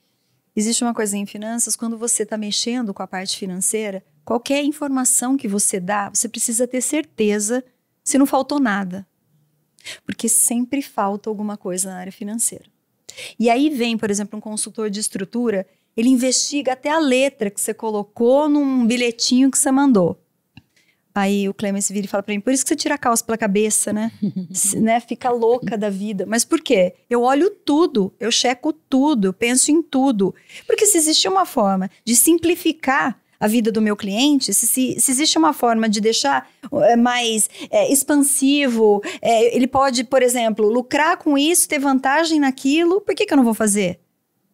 Existe uma coisa em finanças, quando você está mexendo com a parte financeira, qualquer informação que você dá, você precisa ter certeza se não faltou nada. Porque sempre falta alguma coisa na área financeira. E aí vem, por exemplo, um consultor de estrutura, ele investiga até a letra que você colocou num bilhetinho que você mandou. Aí o Clemens vira e fala pra mim, por isso que você tira a calça pela cabeça, né? Né? Fica louca da vida. Mas por quê? Eu olho tudo, eu checo tudo, eu penso em tudo. Porque se existe uma forma de simplificar a vida do meu cliente, se existe uma forma de deixar mais expansivo, ele pode, por exemplo, lucrar com isso, ter vantagem naquilo, por que eu não vou fazer?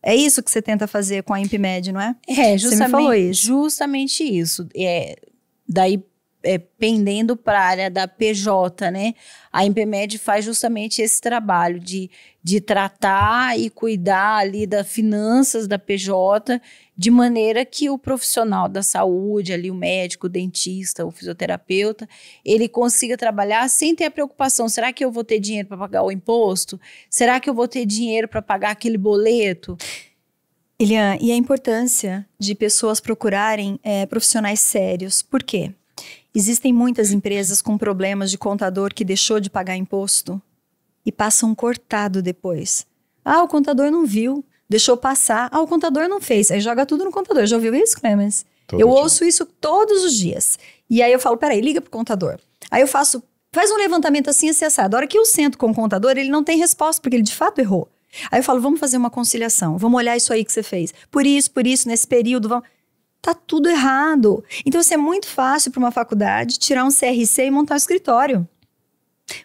É isso que você tenta fazer com a INPMED, não é? Justamente, você me falou isso. Justamente isso. Daí, pendendo para a área da PJ, né? A INPMED faz justamente esse trabalho de tratar e cuidar ali das finanças da PJ, de maneira que o profissional da saúde, ali o médico, o dentista, o fisioterapeuta, ele consiga trabalhar sem ter a preocupação, será que eu vou ter dinheiro para pagar o imposto? Será que eu vou ter dinheiro para pagar aquele boleto? Eliane, e a importância de pessoas procurarem profissionais sérios, por quê? Existem muitas empresas com problemas de contador que deixou de pagar imposto e passam cortado depois. O contador não viu, deixou passar. O contador não fez. Aí joga tudo no contador. Já ouviu isso, Clemens? Eu ouço isso todos os dias. E aí eu falo, peraí, liga pro contador. Aí eu faz um levantamento assim, assado. A hora que eu sento com o contador, ele não tem resposta, porque ele de fato errou. Aí eu falo, vamos fazer uma conciliação. Vamos olhar isso aí que você fez. Por isso, nesse período, vamos... Tá tudo errado. Então, é muito fácil para uma faculdade tirar um CRC e montar um escritório.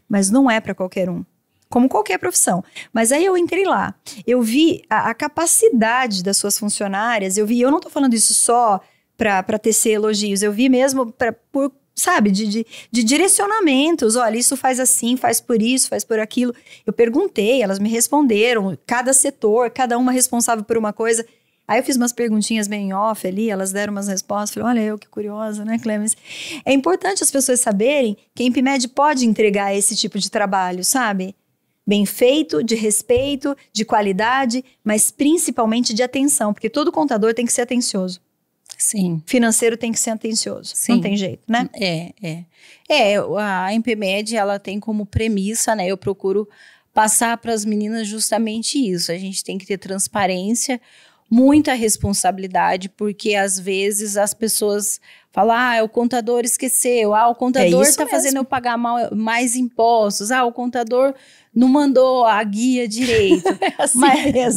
Mas não é para qualquer um. como qualquer profissão. Mas aí eu entrei lá, eu vi a capacidade das suas funcionárias, eu não tô falando isso só para tecer elogios, eu vi mesmo por, sabe, de direcionamentos, olha, isso faz assim, faz por isso, faz por aquilo. Eu perguntei, elas me responderam, cada setor, cada uma responsável por uma coisa. Aí eu fiz umas perguntinhas bem off ali, elas deram umas respostas, falei, olha eu que curiosa, né, Clemens? É importante as pessoas saberem que a Inpimed pode entregar esse tipo de trabalho, sabe? Bem feito, de respeito, de qualidade, mas principalmente de atenção, porque todo contador tem que ser atencioso. Sim. Financeiro tem que ser atencioso, Sim. não tem jeito, né? A Inpimed, ela tem como premissa, né, eu procuro passar para as meninas justamente isso, a gente tem que ter transparência, muita responsabilidade, porque às vezes as pessoas falam, o contador esqueceu, o contador está fazendo eu pagar mais impostos, o contador não mandou a guia direito.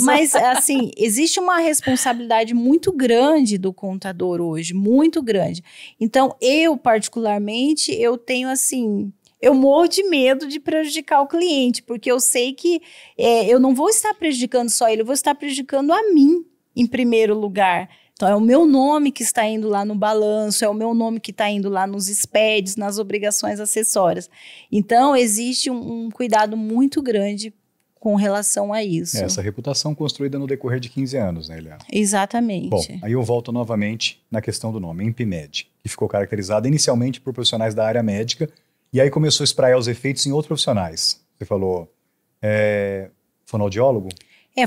Mas, assim, existe uma responsabilidade muito grande do contador hoje, muito grande. Então, eu, particularmente, eu tenho, assim... Eu morro de medo de prejudicar o cliente, porque eu sei que eu não vou estar prejudicando só ele, eu vou estar prejudicando a mim, em primeiro lugar. Então, é o meu nome que está indo lá no balanço, é o meu nome que está indo lá nos SPEDs, nas obrigações acessórias. Então, existe um cuidado muito grande com relação a isso. Essa reputação construída no decorrer de 15 anos, né, Eliana? Exatamente. Bom, aí eu volto novamente na questão do nome, Inpimed, que ficou caracterizada inicialmente por profissionais da área médica, e aí começou a espraiar os efeitos em outros profissionais. Você falou fonoaudiólogo?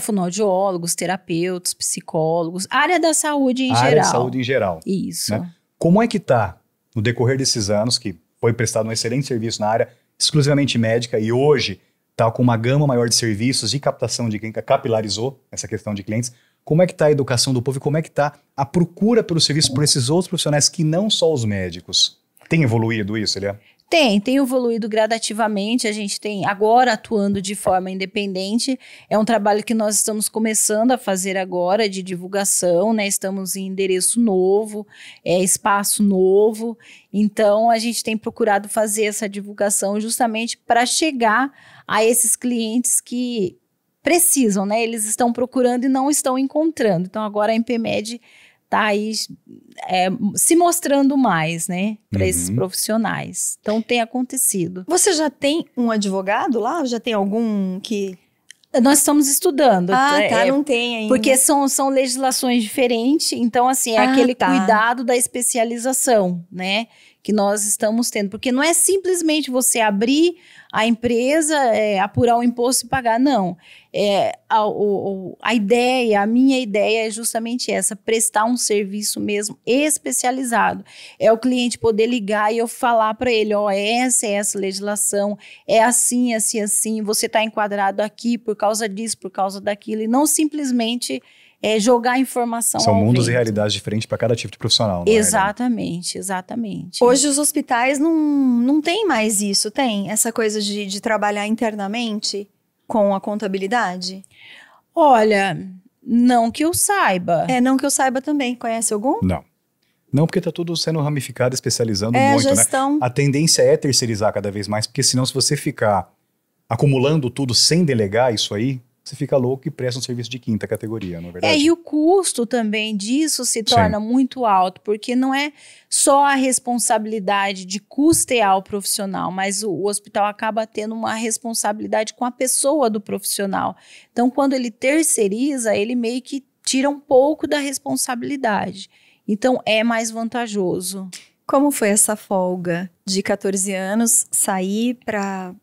Fonoaudiólogos, terapeutas, psicólogos, área da saúde em geral. Área da saúde em geral. Isso. Né? Como é que está, no decorrer desses anos, que foi prestado um excelente serviço na área exclusivamente médica e hoje está com uma gama maior de serviços de captação de clientes, capilarizou essa questão de clientes, como é que está a educação do povo e como é que está a procura pelo serviço por esses outros profissionais que não só os médicos? Tem evoluído isso, Eliana? Tem evoluído gradativamente, a gente tem agora atuando de forma independente, é um trabalho que nós estamos começando a fazer agora de divulgação, né, estamos em endereço novo, espaço novo, então a gente tem procurado fazer essa divulgação justamente para chegar a esses clientes que precisam, né, eles estão procurando e não estão encontrando, então agora a Inpimed está aí se mostrando mais, né, para esses profissionais. Então, tem acontecido. Você já tem um advogado lá? Já tem algum que... Nós estamos estudando. Não tem ainda. Porque são legislações diferentes, então, assim, aquele cuidado da especialização, né, que nós estamos tendo. Porque não é simplesmente você abrir a empresa, apurar o imposto e pagar, não. A minha ideia é justamente essa, prestar um serviço mesmo especializado. É o cliente poder ligar e eu falar para ele, essa é essa legislação, é assim, assim, assim, você está enquadrado aqui por causa disso, por causa daquilo, e não simplesmente jogar informação São ao mundos vento. e realidades diferentes para cada tipo de profissional. Não Exatamente, exatamente. Hoje os hospitais não tem mais isso, tem? Essa coisa de trabalhar internamente com a contabilidade? Olha, não que eu saiba. Não que eu saiba também. Conhece algum? Não, porque está tudo sendo ramificado, especializando muito, gestão. Né? A tendência é terceirizar cada vez mais, porque senão se você ficar acumulando tudo sem delegar isso aí, você fica louco e presta um serviço de quinta categoria, não é verdade? E o custo também disso se torna muito alto, porque não é só a responsabilidade de custear o profissional, mas o hospital acaba tendo uma responsabilidade com a pessoa do profissional. Então, quando ele terceiriza, ele meio que tira um pouco da responsabilidade. Então, é mais vantajoso. Como foi essa folga de 14 anos, sair para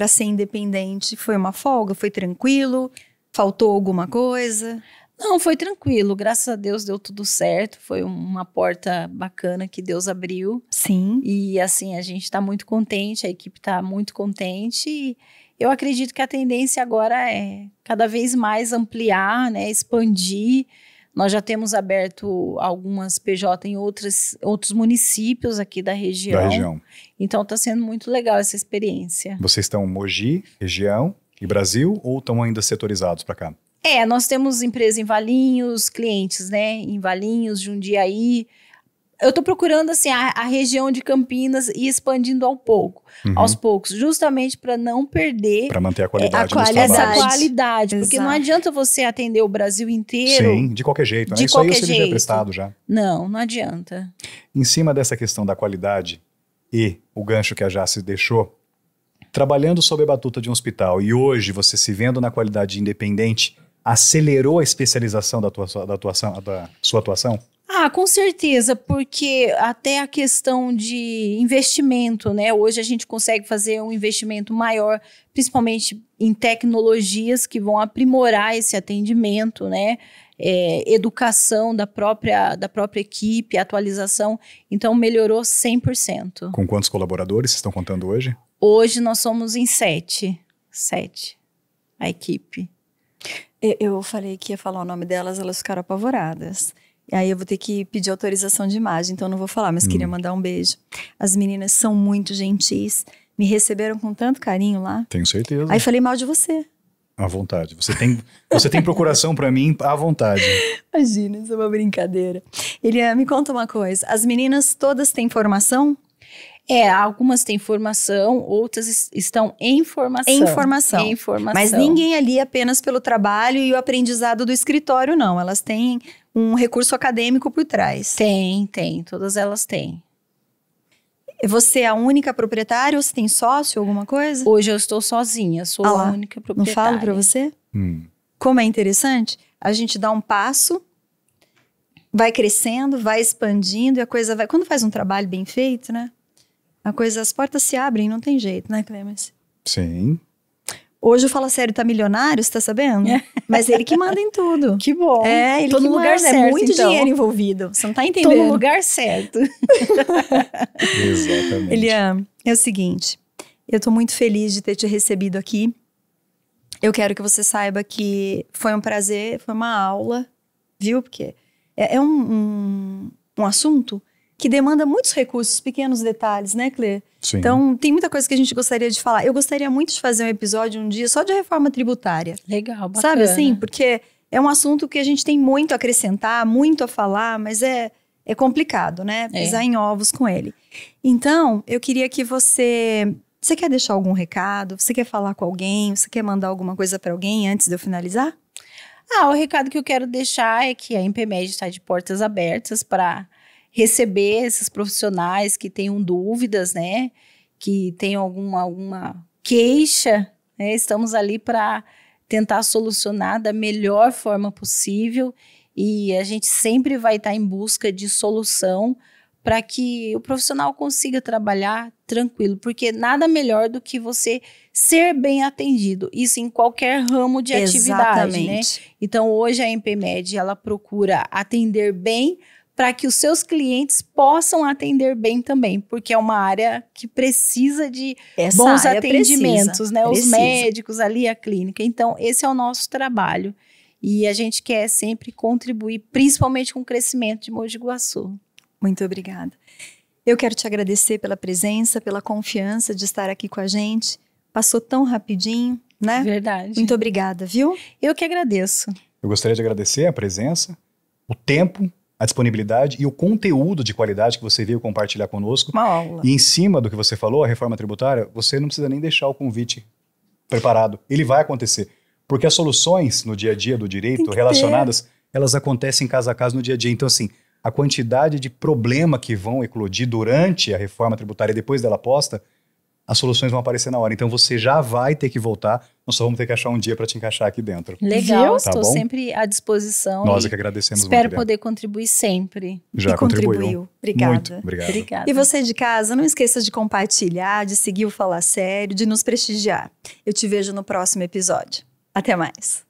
ser independente? Foi uma folga? Foi tranquilo? Faltou alguma coisa? Não, foi tranquilo. Graças a Deus deu tudo certo. Foi uma porta bacana que Deus abriu. Sim. E assim, a gente está muito contente, a equipe está muito contente. E eu acredito que a tendência agora é cada vez mais ampliar, né, expandir. Nós já temos aberto algumas PJ em outros municípios aqui da região. Então está sendo muito legal essa experiência. Vocês estão Mogi, região e Brasil ou estão ainda setorizados para cá? Nós temos empresa em Valinhos, clientes, né, em Valinhos, Jundiaí. Eu tô procurando, assim, a região de Campinas e expandindo aos poucos, justamente para não perder... Para manter a qualidade dos essa trabalhos. qualidade, porque não adianta você atender o Brasil inteiro. Sim, de qualquer jeito, né? De Isso aí o qualquer serviço é jeito. prestado já. Não adianta. Em cima dessa questão da qualidade e o gancho que a Jace deixou, trabalhando sob a batuta de um hospital e hoje você se vendo na qualidade independente, acelerou a especialização da sua atuação? Com certeza, porque até a questão de investimento, né? Hoje a gente consegue fazer um investimento maior, principalmente em tecnologias que vão aprimorar esse atendimento, né? Educação da própria equipe, atualização. Então, melhorou 100%. Com quantos colaboradores vocês estão contando hoje? Hoje nós somos em 7. 7, a equipe. Eu falei que ia falar o nome delas, elas ficaram apavoradas. E aí eu vou ter que pedir autorização de imagem, então eu não vou falar, mas queria mandar um beijo. As meninas são muito gentis, me receberam com tanto carinho lá. Tenho certeza. Aí falei mal de você. À vontade. Você tem procuração pra mim à vontade. Imagina, isso é uma brincadeira. Eliane, me conta uma coisa. As meninas todas têm formação? Algumas têm formação, outras estão em formação. Em formação. Mas ninguém ali apenas pelo trabalho e o aprendizado do escritório, não. Elas têm um recurso acadêmico por trás. Tem. Todas elas têm. Você é a única proprietária ou você tem sócio, alguma coisa? Hoje eu estou sozinha, sou a única proprietária. Não falo pra você? Como é interessante? A gente dá um passo, vai crescendo, vai expandindo e a coisa vai... Quando faz um trabalho bem feito, né? As portas se abrem, não tem jeito, né, Clemens? Sim. Hoje o Fala Sério tá milionário, você tá sabendo? Mas ele que manda em tudo. Que bom. Ele tô que no lugar manda, certo, é muito então. dinheiro envolvido. Você não tá entendendo. Tô no lugar certo. Exatamente. Eliane, é o seguinte, eu tô muito feliz de ter te recebido aqui. Eu quero que você saiba que foi um prazer, foi uma aula, viu? Porque é um assunto que demanda muitos recursos, pequenos detalhes, né, Clê? Sim. Então, tem muita coisa que a gente gostaria de falar. Eu gostaria muito de fazer um episódio um dia só de reforma tributária. Legal, bacana. Sabe assim? Porque é um assunto que a gente tem muito a acrescentar, muito a falar, mas é complicado, né? Pisar em ovos com ele. Então, eu queria que você... Você quer deixar algum recado? Você quer falar com alguém? Você quer mandar alguma coisa para alguém antes de eu finalizar? O recado que eu quero deixar é que a INPEMED está de portas abertas para receber esses profissionais que tenham dúvidas, né? Que tenham alguma queixa, né? Estamos ali para tentar solucionar da melhor forma possível e a gente sempre vai estar em busca de solução para que o profissional consiga trabalhar tranquilo, porque nada melhor do que você ser bem atendido, isso em qualquer ramo de atividade, né? Então, hoje a INPEMED, ela procura atender bem para que os seus clientes possam atender bem também, porque é uma área que precisa de bons atendimentos, né? Os médicos ali, a clínica. Então, esse é o nosso trabalho. E a gente quer sempre contribuir, principalmente com o crescimento de Mogi Guaçu. Muito obrigada. Eu quero te agradecer pela presença, pela confiança de estar aqui com a gente. Passou tão rapidinho, né? Verdade. Muito obrigada, viu? Eu que agradeço. Eu gostaria de agradecer a presença, o tempo, a disponibilidade e o conteúdo de qualidade que você veio compartilhar conosco. Uma aula. E em cima do que você falou, a reforma tributária, você não precisa nem deixar o convite preparado. Ele vai acontecer. Porque as soluções no dia a dia do direito relacionadas, elas acontecem caso a caso no dia a dia. Então, assim, a quantidade de problema que vão eclodir durante a reforma tributária e depois dela posta, as soluções vão aparecer na hora. Então, você já vai ter que voltar. Nós só vamos ter que achar um dia para te encaixar aqui dentro. Legal, estou sempre à disposição. Nós é que agradecemos espero muito. Espero poder contribuir sempre. Já contribuiu. Obrigada. Muito, obrigado. E você de casa, não esqueça de compartilhar, de seguir o Falar Sério, de nos prestigiar. Eu te vejo no próximo episódio. Até mais.